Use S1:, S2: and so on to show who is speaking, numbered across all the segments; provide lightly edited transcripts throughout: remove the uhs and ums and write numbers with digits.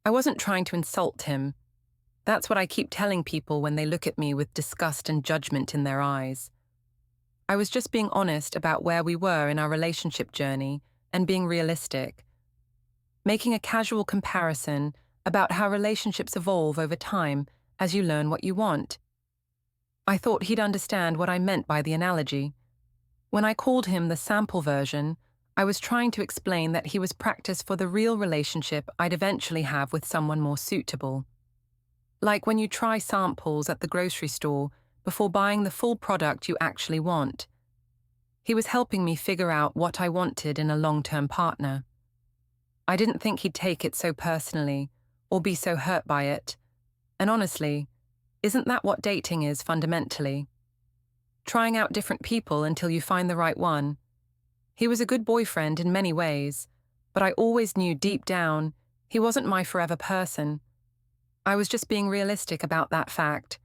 S1: I wasn't trying to insult him. That's what I keep telling people when they look at me with disgust and judgment in their eyes. I was just being honest about where we were in our relationship journey and being realistic, making a casual comparison about how relationships evolve over time as you learn what you want. I thought he'd understand what I meant by the analogy. When I called him the sample version, I was trying to explain that he was practice for the real relationship I'd eventually have with someone more suitable. Like when you try samples at the grocery store before buying the full product you actually want. He was helping me figure out what I wanted in a long-term partner. I didn't think he'd take it so personally or be so hurt by it. And honestly, isn't that what dating is fundamentally? Trying out different people until you find the right one. He was a good boyfriend in many ways, but I always knew deep down he wasn't my forever person. I was just being realistic about that fact.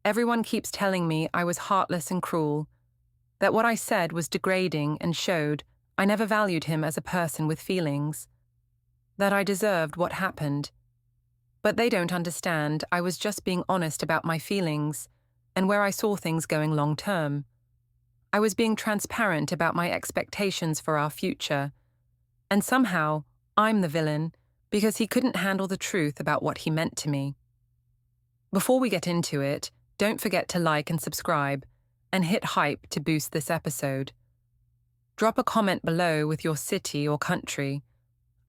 S1: Everyone keeps telling me I was heartless and cruel, that what I said was degrading and showed I never valued him as a person with feelings, that I deserved what happened. But they don't understand I was just being honest about my feelings and where I saw things going long term. I was being transparent about my expectations for our future, and somehow I'm the villain because he couldn't handle the truth about what he meant to me. Before we get into it, don't forget to like and subscribe, and hit hype to boost this episode. Drop a comment below with your city or country.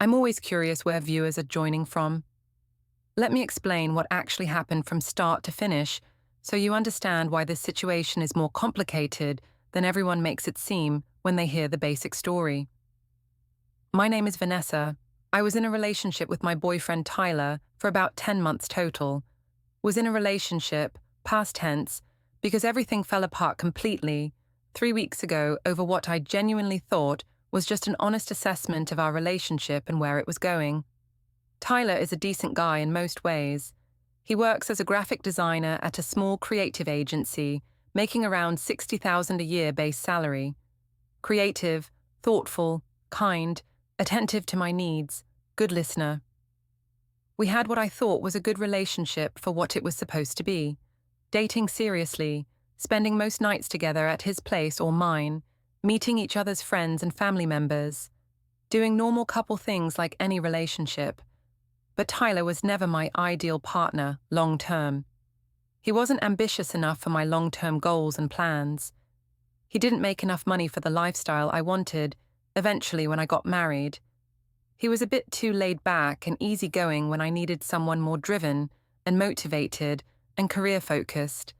S1: I'm always curious where viewers are joining from. Let me explain what actually happened from start to finish so you understand why this situation is more complicated than everyone makes it seem when they hear the basic story. My name is Vanessa. I was in a relationship with my boyfriend Tyler for about 10 months total. Was in a relationship, past tense, because everything fell apart completely 3 weeks ago over what I genuinely thought was just an honest assessment of our relationship and where it was going. Tyler is a decent guy in most ways. He works as a graphic designer at a small creative agency, making around $60,000 a year base salary. Creative, thoughtful, kind, attentive to my needs, good listener. We had what I thought was a good relationship for what it was supposed to be. Dating seriously, spending most nights together at his place or mine, meeting each other's friends and family members, doing normal couple things like any relationship. But Tyler was never my ideal partner, long-term. He wasn't ambitious enough for my long-term goals and plans. He didn't make enough money for the lifestyle I wanted, eventually when I got married. He was a bit too laid back and easygoing when I needed someone more driven and motivated and career-focused.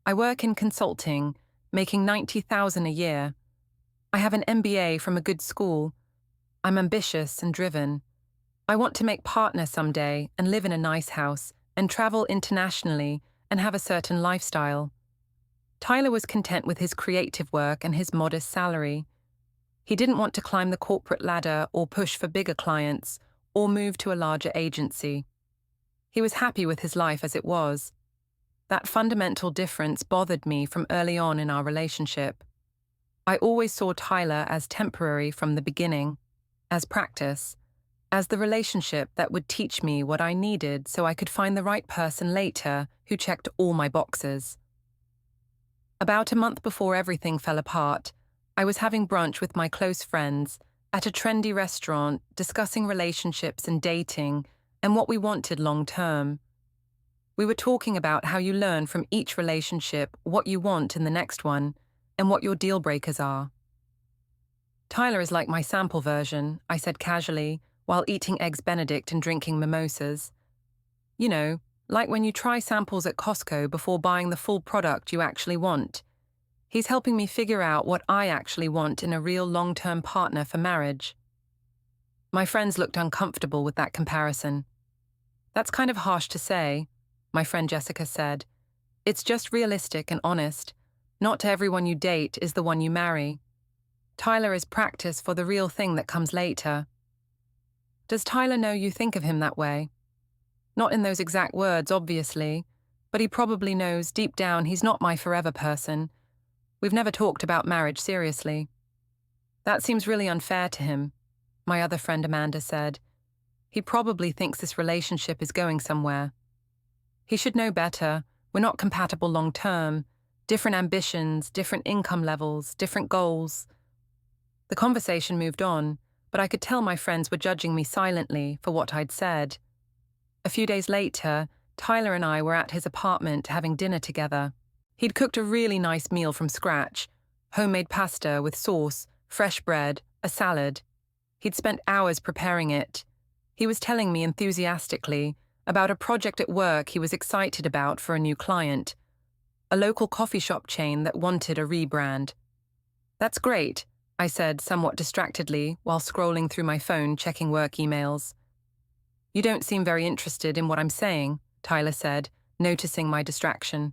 S1: I work in consulting, making $90,000 a year. I have an MBA from a good school. I'm ambitious and driven. I want to make partner someday and live in a nice house and travel internationally and have a certain lifestyle. Tyler was content with his creative work and his modest salary. He didn't want to climb the corporate ladder or push for bigger clients or move to a larger agency. He was happy with his life as it was. That fundamental difference bothered me from early on in our relationship. I always saw Tyler as temporary from the beginning, as practice, as the relationship that would teach me what I needed so I could find the right person later who checked all my boxes. About a month before everything fell apart, I was having brunch with my close friends at a trendy restaurant discussing relationships and dating and what we wanted long-term. We were talking about how you learn from each relationship what you want in the next one and what your deal breakers are. Tyler is like my sample version, I said casually, while eating Eggs Benedict and drinking mimosas. You know, like when you try samples at Costco before buying the full product you actually want. He's helping me figure out what I actually want in a real long-term partner for marriage. My friends looked uncomfortable with that comparison. That's kind of harsh to say, my friend Jessica said. It's just realistic and honest. Not everyone you date is the one you marry. Tyler is practice for the real thing that comes later. Does Tyler know you think of him that way? Not in those exact words, obviously, but he probably knows deep down he's not my forever person. We've never talked about marriage seriously. That seems really unfair to him, my other friend Amanda said. He probably thinks this relationship is going somewhere. He should know better. We're not compatible long term. Different ambitions, different income levels, different goals. The conversation moved on, but I could tell my friends were judging me silently for what I'd said. A few days later, Tyler and I were at his apartment having dinner together. He'd cooked a really nice meal from scratch, homemade pasta with sauce, fresh bread, a salad. He'd spent hours preparing it. He was telling me enthusiastically about a project at work he was excited about for a new client, a local coffee shop chain that wanted a rebrand. "That's great," I said somewhat distractedly while scrolling through my phone checking work emails. "You don't seem very interested in what I'm saying," Tyler said, noticing my distraction.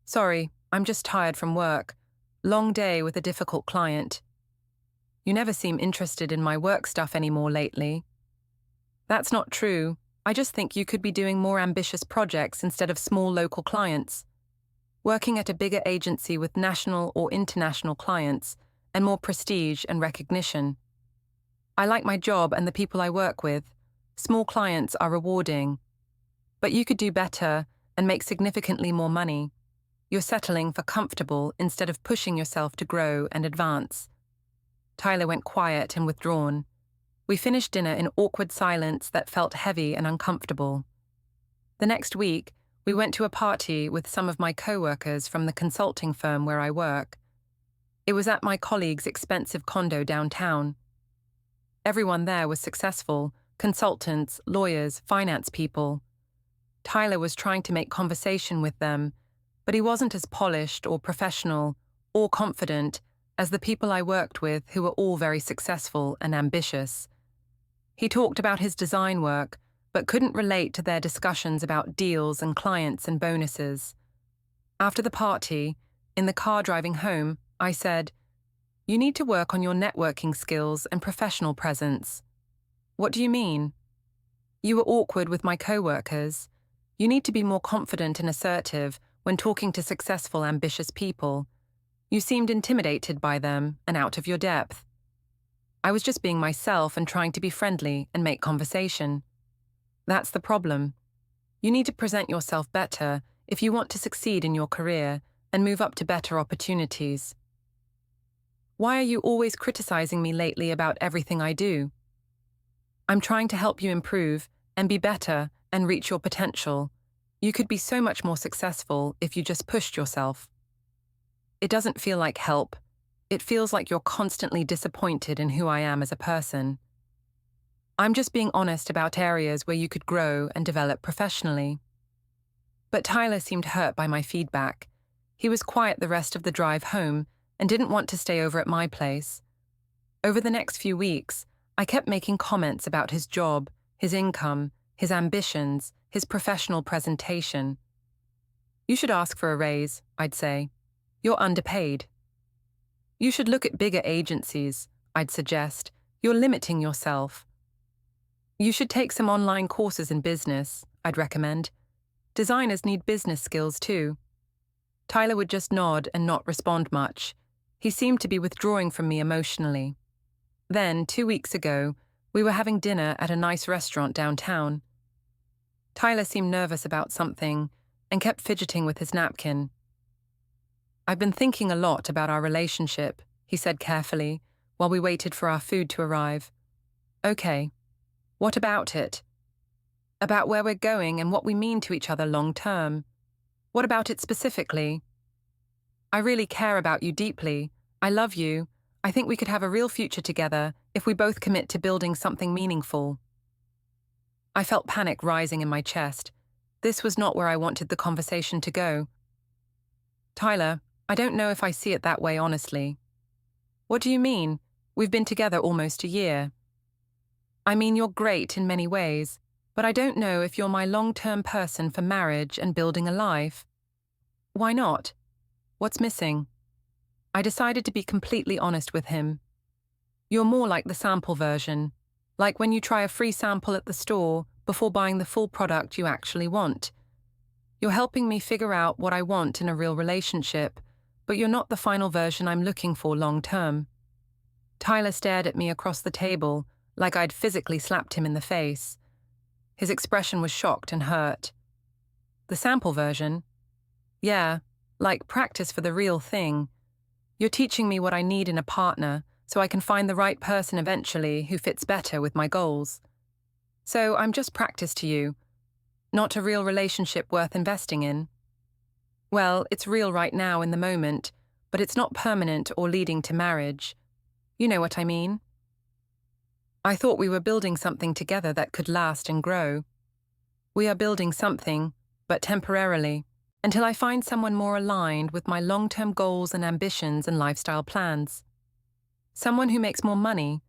S1: "Sorry, I'm just tired from work. Long day with a difficult client." "You never seem interested in my work stuff anymore lately." "That's not true. I just think you could be doing more ambitious projects instead of small local clients. Working at a bigger agency with national or international clients and more prestige and recognition. I like my job and the people I work with. Small clients are rewarding. But you could do better and make significantly more money. You're settling for comfortable instead of pushing yourself to grow and advance." Tyler went quiet and withdrawn. We finished dinner in awkward silence that felt heavy and uncomfortable. The next week, we went to a party with some of my co-workers from the consulting firm where I work. It was at my colleague's expensive condo downtown. Everyone there was successful: consultants, lawyers, finance people. Tyler was trying to make conversation with them, but he wasn't as polished or professional or confident as the people I worked with, who were all very successful and ambitious. He talked about his design work, but couldn't relate to their discussions about deals and clients and bonuses. After the party, in the car driving home, I said, "You need to work on your networking skills and professional presence." "What do you mean?" "You were awkward with my co-workers. You need to be more confident and assertive when talking to successful, ambitious people. You seemed intimidated by them and out of your depth." I was just being myself and trying to be friendly and make conversation. That's the problem. You need to present yourself better if you want to succeed in your career and move up to better opportunities. "Why are you always criticizing me lately about everything I do?" "I'm trying to help you improve and be better and reach your potential. You could be so much more successful if you just pushed yourself." "It doesn't feel like help. It feels like you're constantly disappointed in who I am as a person." "I'm just being honest about areas where you could grow and develop professionally." But Tyler seemed hurt by my feedback. He was quiet the rest of the drive home and didn't want to stay over at my place. Over the next few weeks, I kept making comments about his job, his income, his ambitions, his professional presentation. "You should ask for a raise," I'd say. "You're underpaid." "You should look at bigger agencies," I'd suggest. "You're limiting yourself." "You should take some online courses in business," I'd recommend. "Designers need business skills too." Tyler would just nod and not respond much. He seemed to be withdrawing from me emotionally. Then, 2 weeks ago, we were having dinner at a nice restaurant downtown. Tyler seemed nervous about something and kept fidgeting with his napkin. "I've been thinking a lot about our relationship," he said carefully, while we waited for our food to arrive. "Okay. What about it?" "About where we're going and what we mean to each other long term." "What about it specifically?" "I really care about you deeply. I love you. I think we could have a real future together if we both commit to building something meaningful." I felt panic rising in my chest. This was not where I wanted the conversation to go. "Tyler, I don't know if I see it that way, honestly." "What do you mean? We've been together almost a year." "I mean, you're great in many ways, but I don't know if you're my long-term person for marriage and building a life." "Why not? What's missing?" I decided to be completely honest with him. "You're more like the sample version, like when you try a free sample at the store before buying the full product you actually want. You're helping me figure out what I want in a real relationship, but you're not the final version I'm looking for long-term." Tyler stared at me across the table, like I'd physically slapped him in the face. His expression was shocked and hurt. The sample version? Yeah, like practice for the real thing. You're teaching me what I need in a partner so I can find the right person eventually who fits better with my goals. So I'm just practice to you, not a real relationship worth investing in. Well, it's real right now in the moment, but it's not permanent or leading to marriage. You know what I mean? I thought we were building something together that could last and grow. We are building something, but temporarily, until I find someone more aligned with my long-term goals and ambitions and lifestyle plans. Someone who makes more money,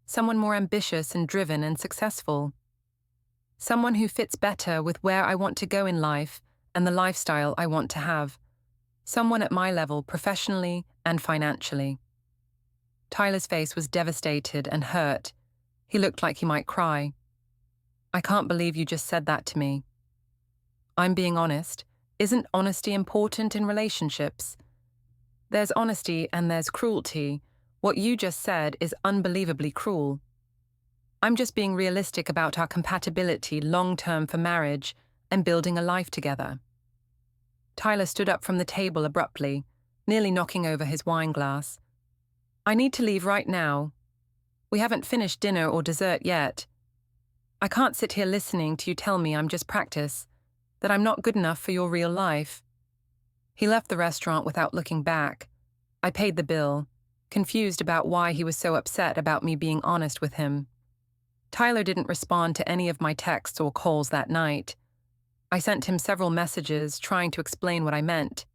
S1: someone more ambitious and driven and successful. Someone who fits better with where I want to go in life and the lifestyle I want to have. Someone at my level professionally and financially. Tyler's face was devastated and hurt. He looked like he might cry. I can't believe you just said that to me. I'm being honest. Isn't honesty important in relationships? There's honesty and there's cruelty. What you just said is unbelievably cruel. I'm just being realistic about our compatibility long-term for marriage and building a life together. Tyler stood up from the table abruptly, nearly knocking over his wine glass. I need to leave right now. We haven't finished dinner or dessert yet. I can't sit here listening to you tell me I'm just practice, that I'm not good enough for your real life. He left the restaurant without looking back. I paid the bill, confused about why he was so upset about me being honest with him. Tyler didn't respond to any of my texts or calls that night. I sent him several messages trying to explain what I meant.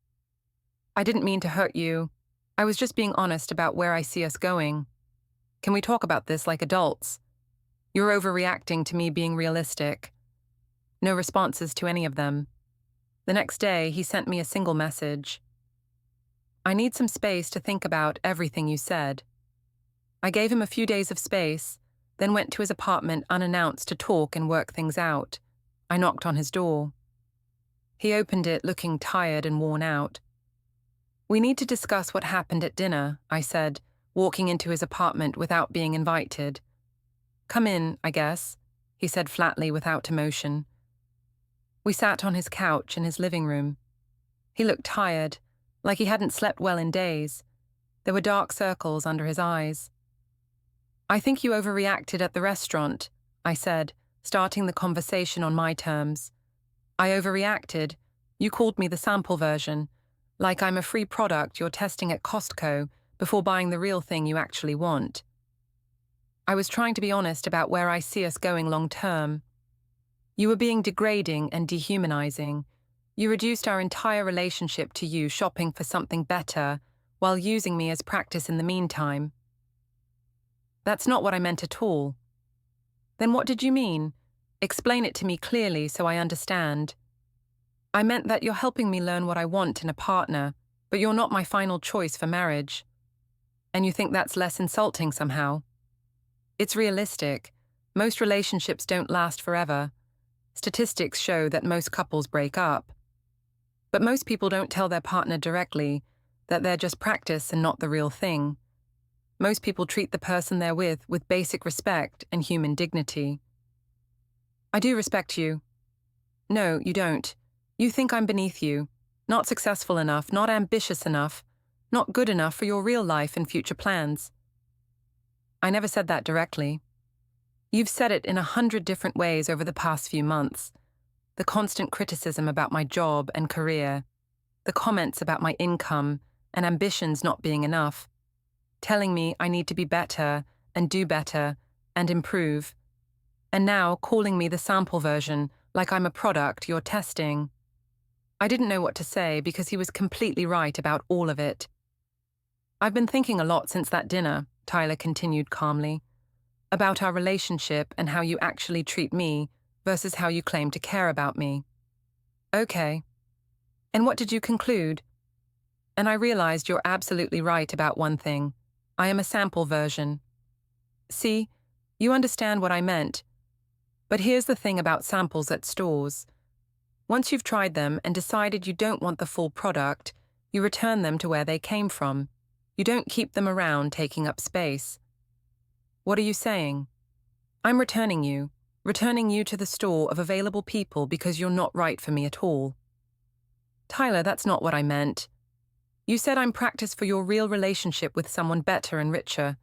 S1: I didn't mean to hurt you. I was just being honest about where I see us going. Can we talk about this like adults? You're overreacting to me being realistic. No responses to any of them. The next day, he sent me a single message. I need some space to think about everything you said. I gave him a few days of space, then went to his apartment unannounced to talk and work things out. I knocked on his door. He opened it looking tired and worn out. We need to discuss what happened at dinner, I said, walking into his apartment without being invited. Come in, I guess, he said flatly without emotion. We sat on his couch in his living room. He looked tired, like he hadn't slept well in days. There were dark circles under his eyes. I think you overreacted at the restaurant, I said, starting the conversation on my terms. I overreacted. You called me the sample version, like I'm a free product you're testing at Costco before buying the real thing you actually want. I was trying to be honest about where I see us going long term. You were being degrading and dehumanizing. You reduced our entire relationship to you shopping for something better while using me as practice in the meantime. That's not what I meant at all. Then what did you mean? Explain it to me clearly so I understand. I meant that you're helping me learn what I want in a partner, but you're not my final choice for marriage. And you think that's less insulting somehow. It's realistic. Most relationships don't last forever. Statistics show that most couples break up. But most people don't tell their partner directly that they're just practice and not the real thing. Most people treat the person they're with basic respect and human dignity. I do respect you. No, you don't. You think I'm beneath you, not successful enough, not ambitious enough, not good enough for your real life and future plans. I never said that directly. You've said it in 100 different ways over the past few months. The constant criticism about my job and career, the comments about my income and ambitions not being enough, telling me I need to be better and do better and improve, and now calling me the sample version like I'm a product you're testing. I didn't know what to say because he was completely right about all of it. I've been thinking a lot since that dinner, Tyler continued calmly, about our relationship and how you actually treat me versus how you claim to care about me. Okay. And what did you conclude? And I realized you're absolutely right about one thing. I am a sample version. See, you understand what I meant. But here's the thing about samples at stores. Once you've tried them and decided you don't want the full product, you return them to where they came from. You don't keep them around taking up space. What are you saying? I'm returning you to the store of available people because you're not right for me at all. Tyler, that's not what I meant. You said I'm practice for your real relationship with someone better and richer.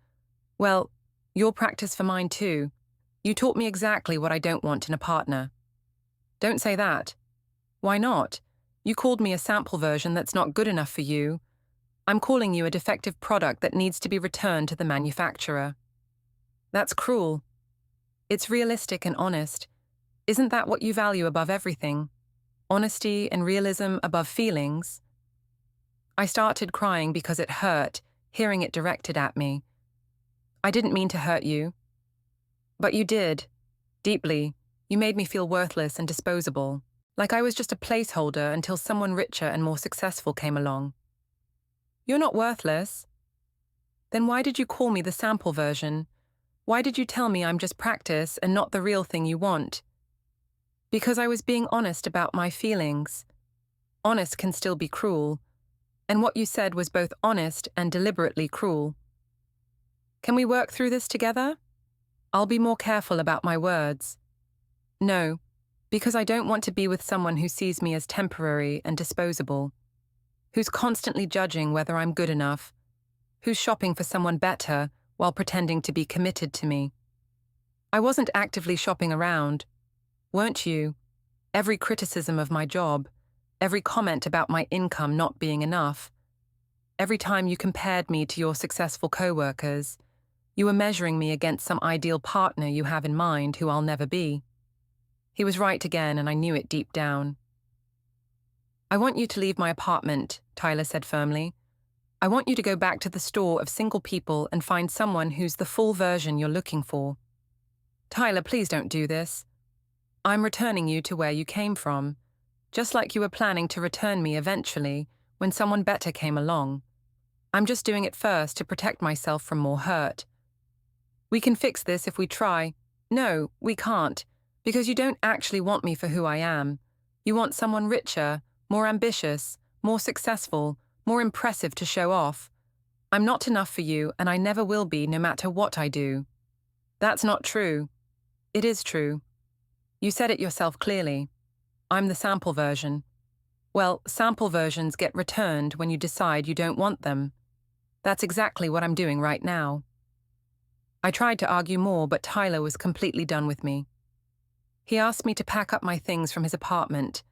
S1: Well, you're practice for mine too. You taught me exactly what I don't want in a partner. Don't say that. Why not? You called me a sample version that's not good enough for you. I'm calling you a defective product that needs to be returned to the manufacturer. That's cruel. It's realistic and honest. Isn't that what you value above everything? Honesty and realism above feelings? I started crying because it hurt, hearing it directed at me. I didn't mean to hurt you. But you did. Deeply. You made me feel worthless and disposable. Like I was just a placeholder until someone richer and more successful came along. You're not worthless. Then why did you call me the sample version? Why did you tell me I'm just practice and not the real thing you want? Because I was being honest about my feelings. Honest can still be cruel. And what you said was both honest and deliberately cruel. Can we work through this together? I'll be more careful about my words. No, because I don't want to be with someone who sees me as temporary and disposable, who's constantly judging whether I'm good enough, who's shopping for someone better while pretending to be committed to me. I wasn't actively shopping around, weren't you? Every criticism of my job, every comment about my income not being enough, every time you compared me to your successful co-workers, you were measuring me against some ideal partner you have in mind who I'll never be. He was right again, and I knew it deep down. I want you to leave my apartment, Tyler said firmly. I want you to go back to the store of single people and find someone who's the full version you're looking for. Tyler, please don't do this. I'm returning you to where you came from, just like you were planning to return me eventually when someone better came along. I'm just doing it first to protect myself from more hurt. We can fix this if we try. No, we can't, because you don't actually want me for who I am. You want someone richer, more ambitious, more successful, more impressive to show off. I'm not enough for you, and I never will be, no matter what I do. That's not true. It is true. You said it yourself clearly. I'm the sample version. Well, sample versions get returned when you decide you don't want them. That's exactly what I'm doing right now. I tried to argue more, but Tyler was completely done with me. He asked me to pack up my things from his apartment.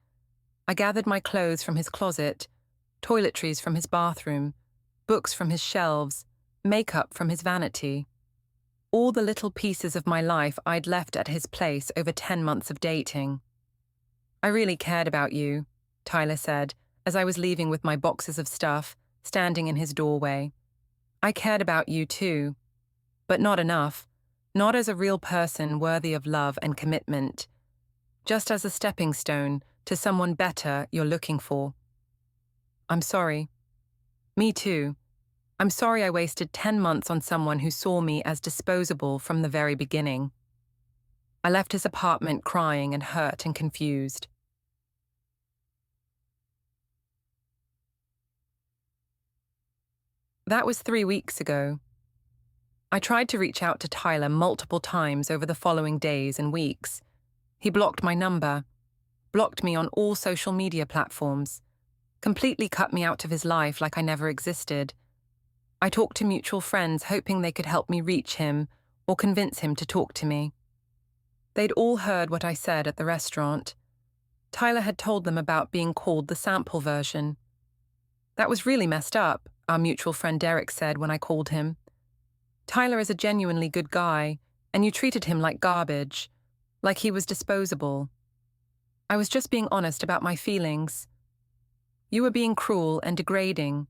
S1: I gathered my clothes from his closet, toiletries from his bathroom, books from his shelves, makeup from his vanity. All the little pieces of my life I'd left at his place over 10 months of dating. I really cared about you, Tyler said, as I was leaving with my boxes of stuff, standing in his doorway. I cared about you too. But not enough, not as a real person worthy of love and commitment, just as a stepping stone to someone better you're looking for. I'm sorry. Me too. I'm sorry I wasted 10 months on someone who saw me as disposable from the very beginning. I left his apartment crying and hurt and confused. That was 3 weeks ago. I tried to reach out to Tyler multiple times over the following days and weeks. He blocked my number, blocked me on all social media platforms, completely cut me out of his life like I never existed. I talked to mutual friends hoping they could help me reach him or convince him to talk to me. They'd all heard what I said at the restaurant. Tyler had told them about being called the sample version. That was really messed up, our mutual friend Derek said when I called him. Tyler is a genuinely good guy, and you treated him like garbage, like he was disposable. I was just being honest about my feelings. You were being cruel and degrading.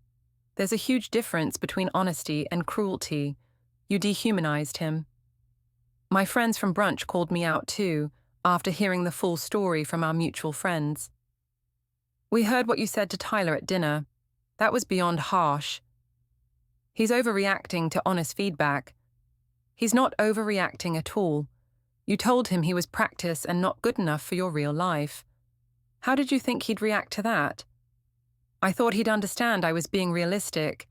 S1: There's a huge difference between honesty and cruelty. You dehumanized him. My friends from brunch called me out too, after hearing the full story from our mutual friends. We heard what you said to Tyler at dinner. That was beyond harsh. He's overreacting to honest feedback. He's not overreacting at all. You told him he was practice and not good enough for your real life. How did you think he'd react to that? I thought he'd understand I was being realistic.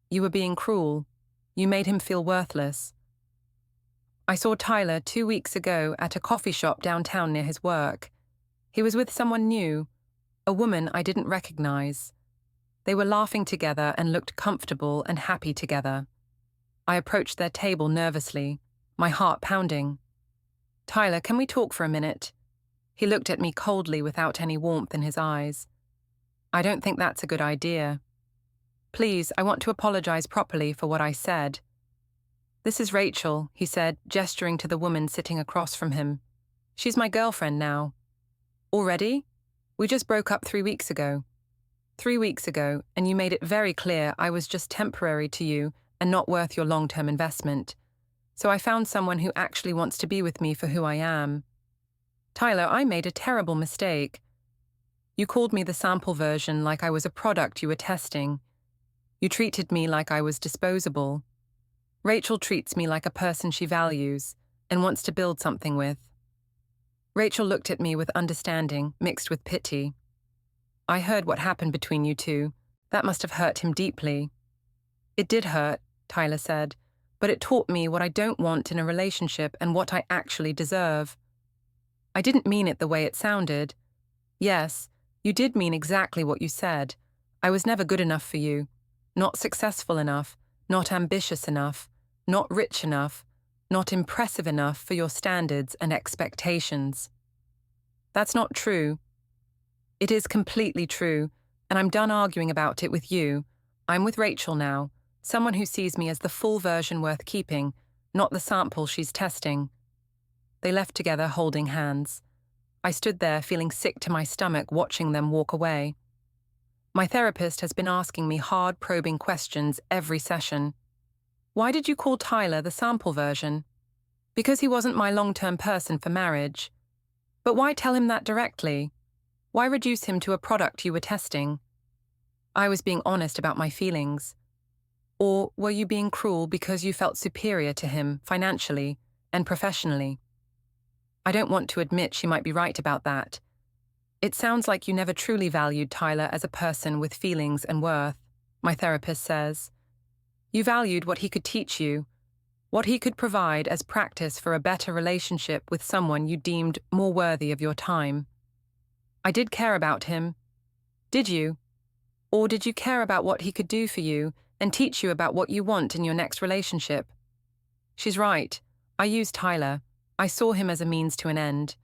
S1: You were being cruel. You made him feel worthless. I saw Tyler 2 weeks ago at a coffee shop downtown near his work. He was with someone new, a woman I didn't recognize. They were laughing together and looked comfortable and happy together. I approached their table nervously, my heart pounding. "Tyler, can we talk for a minute?" He looked at me coldly without any warmth in his eyes. "I don't think that's a good idea. Please, I want to apologize properly for what I said." "This is Rachel," he said, gesturing to the woman sitting across from him. "She's my girlfriend now." "Already? We just broke up 3 weeks ago." 3 weeks ago, and you made it very clear I was just temporary to you and not worth your long-term investment. So I found someone who actually wants to be with me for who I am." "Tyler, I made a terrible mistake. You called me the sample version like I was a product you were testing. You treated me like I was disposable. Rachel treats me like a person she values and wants to build something with." Rachel looked at me with understanding, mixed with pity. "I heard what happened between you two. That must have hurt him deeply." "It did hurt," Tyler said, "but it taught me what I don't want in a relationship and what I actually deserve." "I didn't mean it the way it sounded." "Yes, you did mean exactly what you said. I was never good enough for you, not successful enough, not ambitious enough, not rich enough, not impressive enough for your standards and expectations." "That's not true." "It is completely true, and I'm done arguing about it with you. I'm with Rachel now, someone who sees me as the full version worth keeping, not the sample she's testing." They left together holding hands. I stood there feeling sick to my stomach watching them walk away. My therapist has been asking me hard, probing questions every session. "Why did you call Tyler the sample version?" "Because he wasn't my long-term person for marriage." "But why tell him that directly? Why reduce him to a product you were testing?" "I was being honest about my feelings." "Or were you being cruel because you felt superior to him financially and professionally?" I don't want to admit she might be right about that. "It sounds like you never truly valued Tyler as a person with feelings and worth," my therapist says. "You valued what he could teach you, what he could provide as practice for a better relationship with someone you deemed more worthy of your time." "I did care about him." "Did you? Or did you care about what he could do for you and teach you about what you want in your next relationship?" She's right. I used Tyler. I saw him as a means to an end,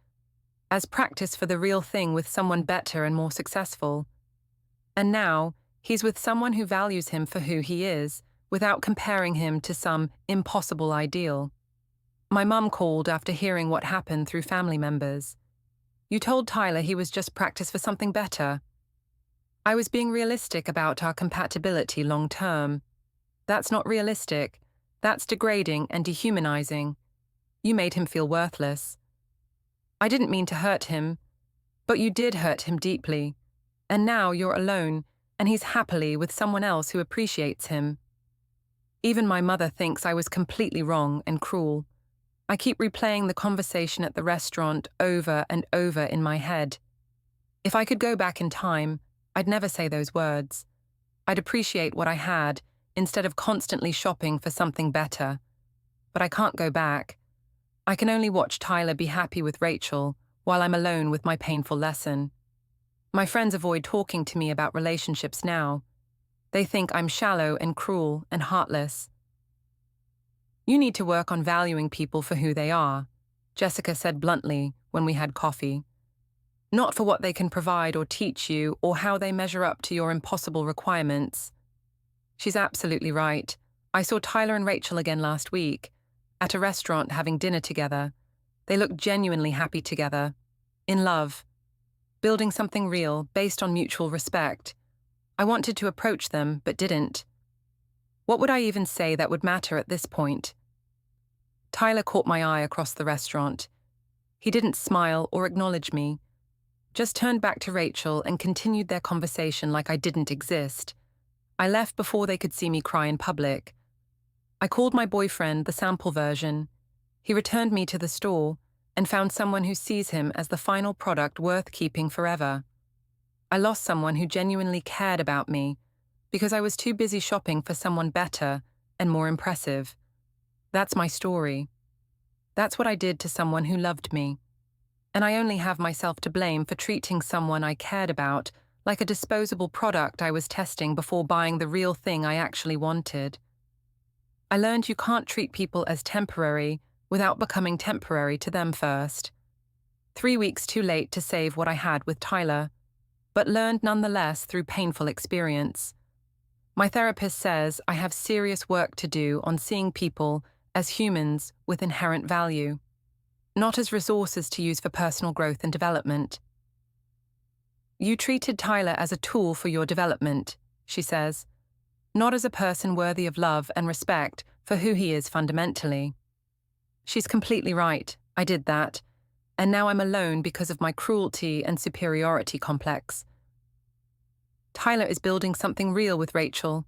S1: as practice for the real thing with someone better and more successful. And now, he's with someone who values him for who he is, without comparing him to some impossible ideal. My mum called after hearing what happened through family members. "You told Tyler he was just practice for something better." "I was being realistic about our compatibility long term." "That's not realistic. That's degrading and dehumanizing. You made him feel worthless." "I didn't mean to hurt him." "But you did hurt him deeply. And now you're alone, and he's happily with someone else who appreciates him." Even my mother thinks I was completely wrong and cruel. I keep replaying the conversation at the restaurant over and over in my head. If I could go back in time, I'd never say those words. I'd appreciate what I had instead of constantly shopping for something better. But I can't go back. I can only watch Tyler be happy with Rachel while I'm alone with my painful lesson. My friends avoid talking to me about relationships now. They think I'm shallow and cruel and heartless. "You need to work on valuing people for who they are," Jessica said bluntly when we had coffee. "Not for what they can provide or teach you or how they measure up to your impossible requirements." She's absolutely right. I saw Tyler and Rachel again last week, at a restaurant having dinner together. They looked genuinely happy together, in love, building something real based on mutual respect. I wanted to approach them, but didn't. What would I even say that would matter at this point? Tyler caught my eye across the restaurant. He didn't smile or acknowledge me, just turned back to Rachel and continued their conversation like I didn't exist. I left before they could see me cry in public. I called my boyfriend the sample version. He returned me to the store and found someone who sees him as the final product worth keeping forever. I lost someone who genuinely cared about me because I was too busy shopping for someone better and more impressive. That's my story. That's what I did to someone who loved me. And I only have myself to blame for treating someone I cared about like a disposable product I was testing before buying the real thing I actually wanted. I learned you can't treat people as temporary without becoming temporary to them first. 3 weeks too late to save what I had with Tyler, but learned nonetheless through painful experience. My therapist says I have serious work to do on seeing people as humans with inherent value, not as resources to use for personal growth and development. You treated Tyler as a tool for your development, she says, not as a person worthy of love and respect for who he is fundamentally. She's completely right. I did that. And now I'm alone because of my cruelty and superiority complex. Tyler is building something real with Rachel,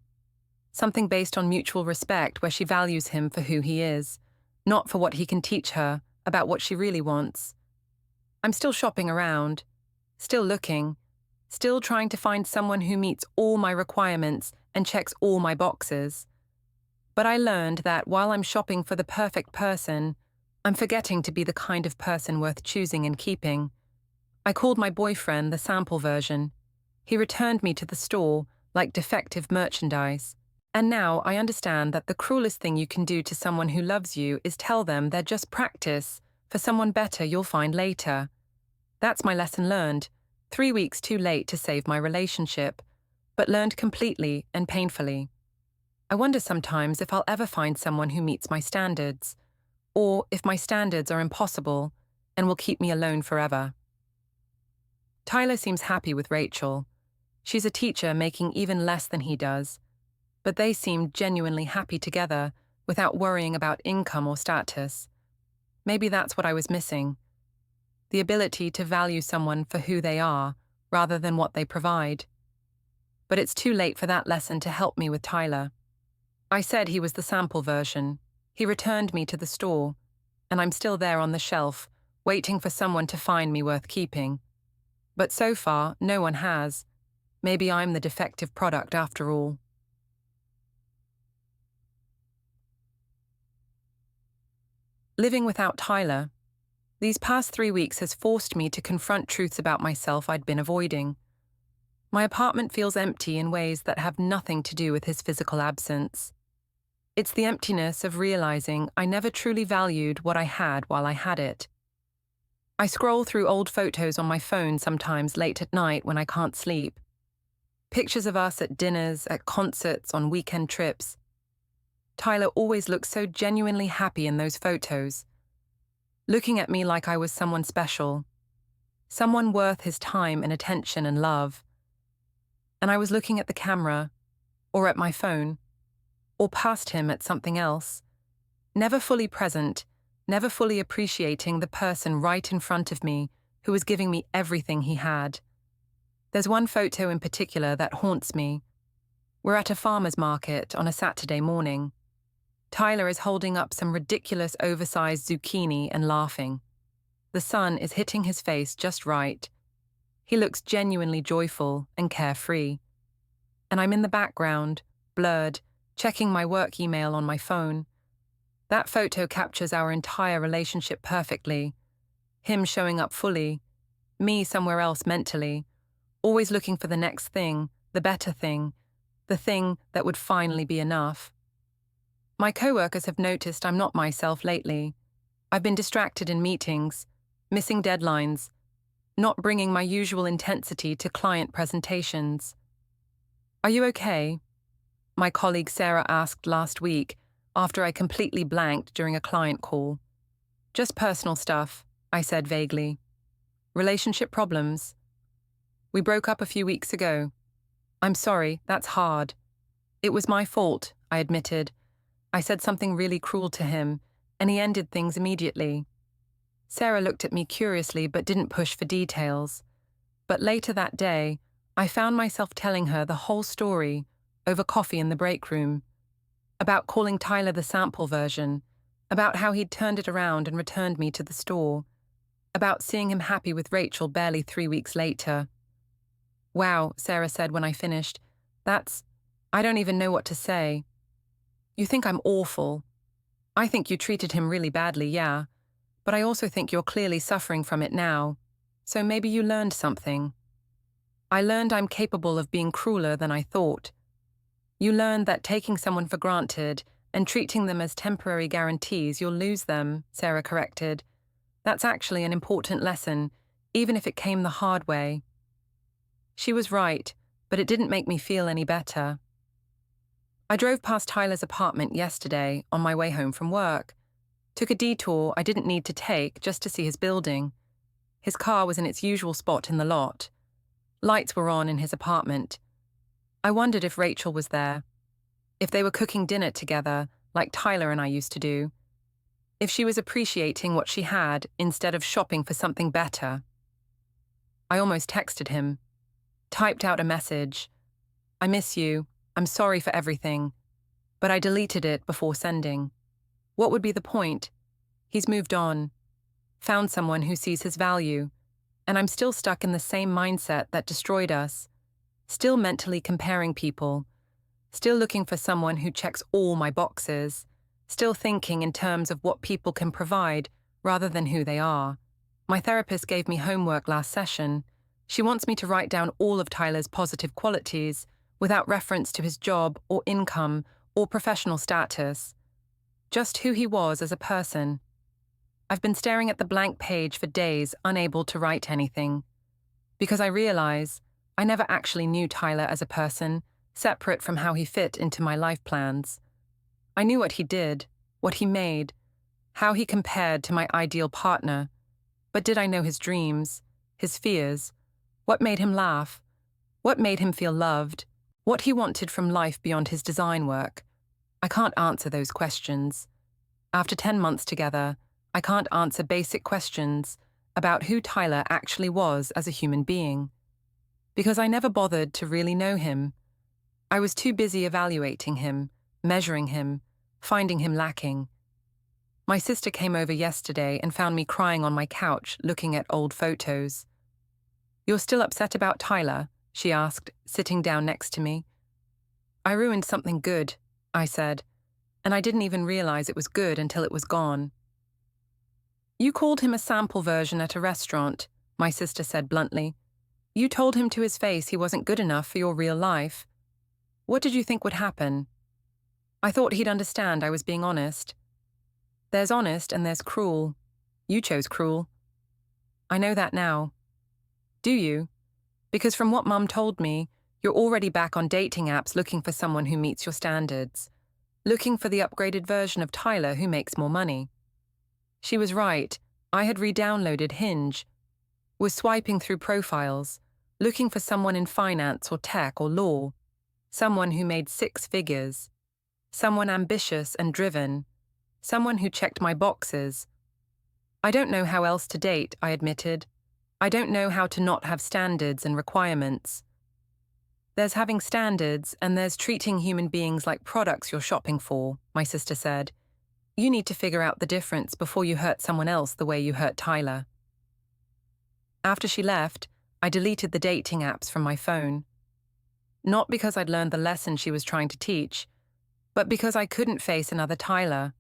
S1: something based on mutual respect where she values him for who he is, not for what he can teach her about what she really wants. I'm still shopping around, still looking, still trying to find someone who meets all my requirements and checks all my boxes. But I learned that while I'm shopping for the perfect person, I'm forgetting to be the kind of person worth choosing and keeping. I called my boyfriend the sample version. He returned me to the store like defective merchandise. And now I understand that the cruelest thing you can do to someone who loves you is tell them they're just practice for someone better you'll find later. That's my lesson learned. 3 weeks too late to save my relationship, but learned completely and painfully. I wonder sometimes if I'll ever find someone who meets my standards, or if my standards are impossible and will keep me alone forever. Tyler seems happy with Rachel. She's a teacher making even less than he does, but they seem genuinely happy together without worrying about income or status. Maybe that's what I was missing. The ability to value someone for who they are rather than what they provide. But it's too late for that lesson to help me with Tyler. I said he was the sample version. He returned me to the store, and I'm still there on the shelf, waiting for someone to find me worth keeping. But so far, no one has. Maybe I'm the defective product after all. Living without Tyler, these past 3 weeks has forced me to confront truths about myself I'd been avoiding. My apartment feels empty in ways that have nothing to do with his physical absence. It's the emptiness of realizing I never truly valued what I had while I had it. I scroll through old photos on my phone sometimes late at night when I can't sleep. Pictures of us at dinners, at concerts, on weekend trips. Tyler always looks so genuinely happy in those photos, looking at me like I was someone special, someone worth his time and attention and love. And I was looking at the camera, or at my phone, or past him at something else, never fully present, never fully appreciating the person right in front of me who was giving me everything he had. There's one photo in particular that haunts me. We're at a farmer's market on a Saturday morning. Tyler is holding up some ridiculous oversized zucchini and laughing. The sun is hitting his face just right. He looks genuinely joyful and carefree. And I'm in the background, blurred, checking my work email on my phone. That photo captures our entire relationship perfectly. Him showing up fully, me somewhere else mentally, always looking for the next thing, the better thing, the thing that would finally be enough. My coworkers have noticed I'm not myself lately. I've been distracted in meetings, missing deadlines, not bringing my usual intensity to client presentations. "Are you okay?" my colleague Sarah asked last week after I completely blanked during a client call. "Just personal stuff," I said vaguely. "Relationship problems. We broke up a few weeks ago. I'm sorry, that's hard. It was my fault," I admitted. I said something really cruel to him, and he ended things immediately. Sarah looked at me curiously but didn't push for details. But later that day, I found myself telling her the whole story over coffee in the break room, about calling Tyler the sample version, about how he'd turned it around and returned me to the store, about seeing him happy with Rachel barely 3 weeks later. "Wow," Sarah said when I finished, I don't even know what to say. "You think I'm awful. I think you treated him really badly, yeah. but I also think you're clearly suffering from it now. So maybe you learned something. I learned I'm capable of being crueler than I thought. You learned that taking someone for granted and treating them as temporary guarantees you'll lose them, Sarah corrected. That's actually an important lesson, even if it came the hard way. She was right, but it didn't make me feel any better. I drove past Tyler's apartment yesterday on my way home from work. Took a detour I didn't need to take just to see his building. His car was in its usual spot in the lot. Lights were on in his apartment. I wondered if Rachel was there, if they were cooking dinner together like Tyler and I used to do, if she was appreciating what she had instead of shopping for something better. I almost texted him, typed out a message. I miss you, I'm sorry for everything, but I deleted it before sending. What would be the point? He's moved on, found someone who sees his value, and I'm still stuck in the same mindset that destroyed us, still mentally comparing people, still looking for someone who checks all my boxes, still thinking in terms of what people can provide rather than who they are. My therapist gave me homework last session. She wants me to write down all of Tyler's positive qualities without reference to his job or income or professional status. Just who he was as a person. I've been staring at the blank page for days, unable to write anything. Because I realize I never actually knew Tyler as a person, separate from how he fit into my life plans. I knew what he did, what he made, how he compared to my ideal partner. But did I know his dreams, his fears? What made him laugh? What made him feel loved? What he wanted from life beyond his design work? I can't answer those questions. After 10 months together, I can't answer basic questions about who Tyler actually was as a human being. Because I never bothered to really know him. I was too busy evaluating him, measuring him, finding him lacking. My sister came over yesterday and found me crying on my couch looking at old photos. "You're still upset about Tyler?" she asked, sitting down next to me. "I ruined something good," I said, and I didn't even realize it was good until it was gone. "You called him a sample version at a restaurant," my sister said bluntly. "You told him to his face he wasn't good enough for your real life. What did you think would happen?" I thought he'd understand I was being honest. There's honest and there's cruel. You chose cruel. I know that now. Do you? Because from what Mum told me, you're already back on dating apps looking for someone who meets your standards. Looking for the upgraded version of Tyler who makes more money. She was right. I had re-downloaded Hinge. Was swiping through profiles, looking for someone in finance or tech or law. Someone who made 6 figures. Someone ambitious and driven. Someone who checked my boxes. I don't know how else to date, I admitted. I don't know how to not have standards and requirements. There's having standards and there's treating human beings like products you're shopping for, my sister said. You need to figure out the difference before you hurt someone else the way you hurt Tyler. After she left, I deleted the dating apps from my phone. Not because I'd learned the lesson she was trying to teach, but because I couldn't face another Tyler.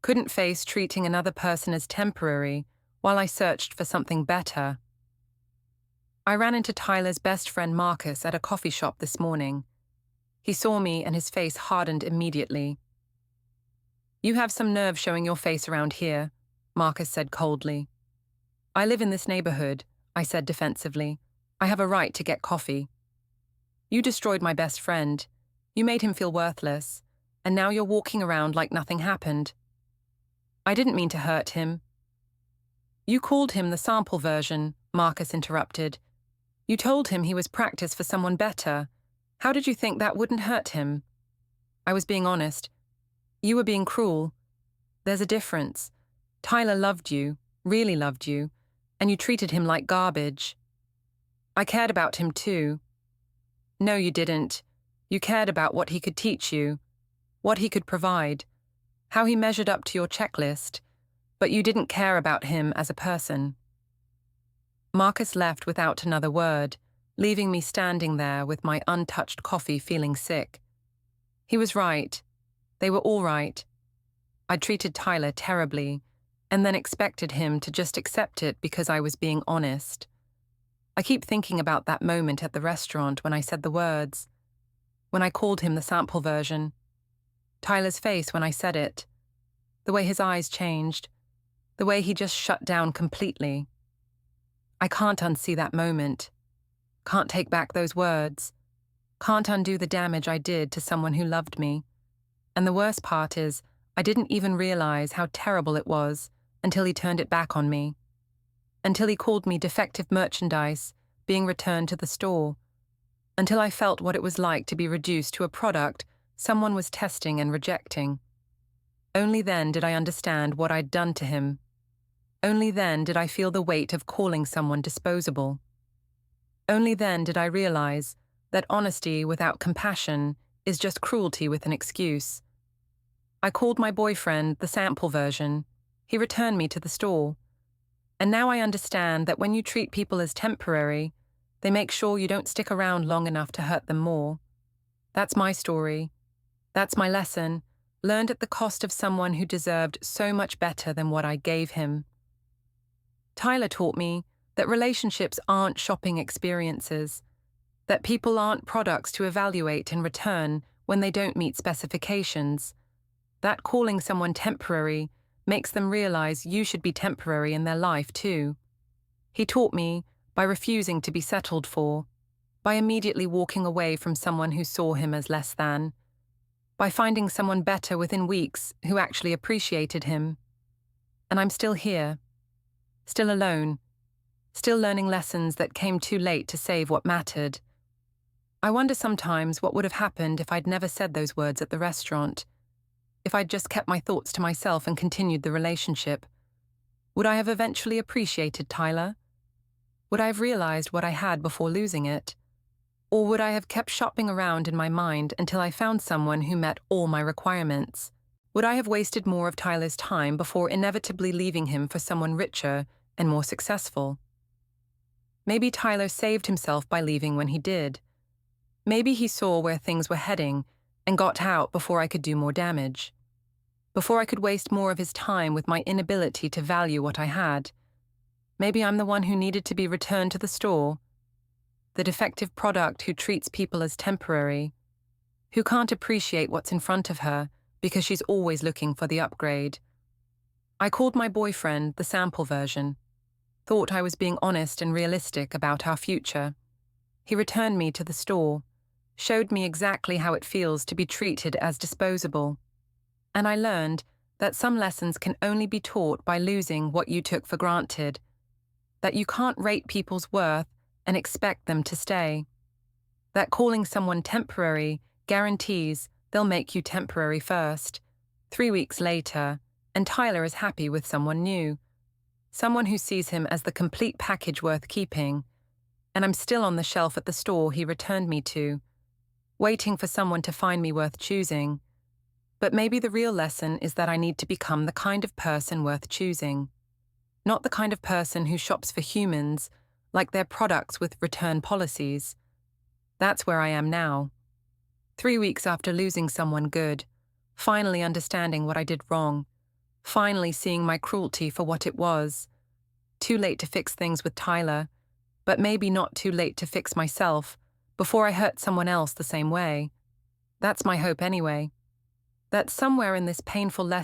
S1: Couldn't face treating another person as temporary while I searched for something better. I ran into Tyler's best friend Marcus at a coffee shop this morning. He saw me and his face hardened immediately. "You have some nerve showing your face around here," Marcus said coldly. "I live in this neighborhood," I said defensively. "I have a right to get coffee." "You destroyed my best friend. You made him feel worthless, and now you're walking around like nothing happened." "I didn't mean to hurt him." "You called him the sample version," Marcus interrupted. "You told him he was practice for someone better. How did you think that wouldn't hurt him?" I was being honest. You were being cruel. There's a difference. Tyler loved you, really loved you, and you treated him like garbage. I cared about him too. No, you didn't. You cared about what he could teach you, what he could provide, how he measured up to your checklist, but you didn't care about him as a person. Marcus left without another word, leaving me standing there with my untouched coffee feeling sick. He was right. They were all right. I'd treated Tyler terribly, and then expected him to just accept it because I was being honest. I keep thinking about that moment at the restaurant when I said the words, when I called him the sample version, Tyler's face when I said it, the way his eyes changed, the way he just shut down completely. I can't unsee that moment, can't take back those words, can't undo the damage I did to someone who loved me. And the worst part is, I didn't even realize how terrible it was until he turned it back on me. Until he called me defective merchandise being returned to the store. Until I felt what it was like to be reduced to a product someone was testing and rejecting. Only then did I understand what I'd done to him. Only then did I feel the weight of calling someone disposable. Only then did I realize that honesty without compassion is just cruelty with an excuse. I called my boyfriend the sample version. He returned me to the store. And now I understand that when you treat people as temporary, they make sure you don't stick around long enough to hurt them more. That's my story. That's my lesson, learned at the cost of someone who deserved so much better than what I gave him. Tyler taught me that relationships aren't shopping experiences, that people aren't products to evaluate and return when they don't meet specifications, that calling someone temporary makes them realize you should be temporary in their life too. He taught me by refusing to be settled for, by immediately walking away from someone who saw him as less than, by finding someone better within weeks who actually appreciated him. And I'm still here, still alone, still learning lessons that came too late to save what mattered. I wonder sometimes what would have happened if I'd never said those words at the restaurant, if I'd just kept my thoughts to myself and continued the relationship. Would I have eventually appreciated Tyler? Would I have realized what I had before losing it? Or would I have kept shopping around in my mind until I found someone who met all my requirements? Would I have wasted more of Tyler's time before inevitably leaving him for someone richer and more successful? Maybe Tyler saved himself by leaving when he did. Maybe he saw where things were heading and got out before I could do more damage. Before I could waste more of his time with my inability to value what I had. Maybe I'm the one who needed to be returned to the store. The defective product who treats people as temporary. Who can't appreciate what's in front of her because she's always looking for the upgrade. I called my boyfriend the sample version. Thought I was being honest and realistic about our future. He returned me to the store. Showed me exactly how it feels to be treated as disposable. And I learned that some lessons can only be taught by losing what you took for granted. That you can't rate people's worth and expect them to stay. That calling someone temporary guarantees they'll make you temporary first, 3 weeks later, and Tyler is happy with someone new. Someone who sees him as the complete package worth keeping. And I'm still on the shelf at the store he returned me to, waiting for someone to find me worth choosing. But maybe the real lesson is that I need to become the kind of person worth choosing. Not the kind of person who shops for humans, like they're products with return policies. That's where I am now. 3 weeks after losing someone good, finally understanding what I did wrong, finally seeing my cruelty for what it was. Too late to fix things with Tyler, but maybe not too late to fix myself before I hurt someone else the same way. That's my hope anyway. That somewhere in this painful lesson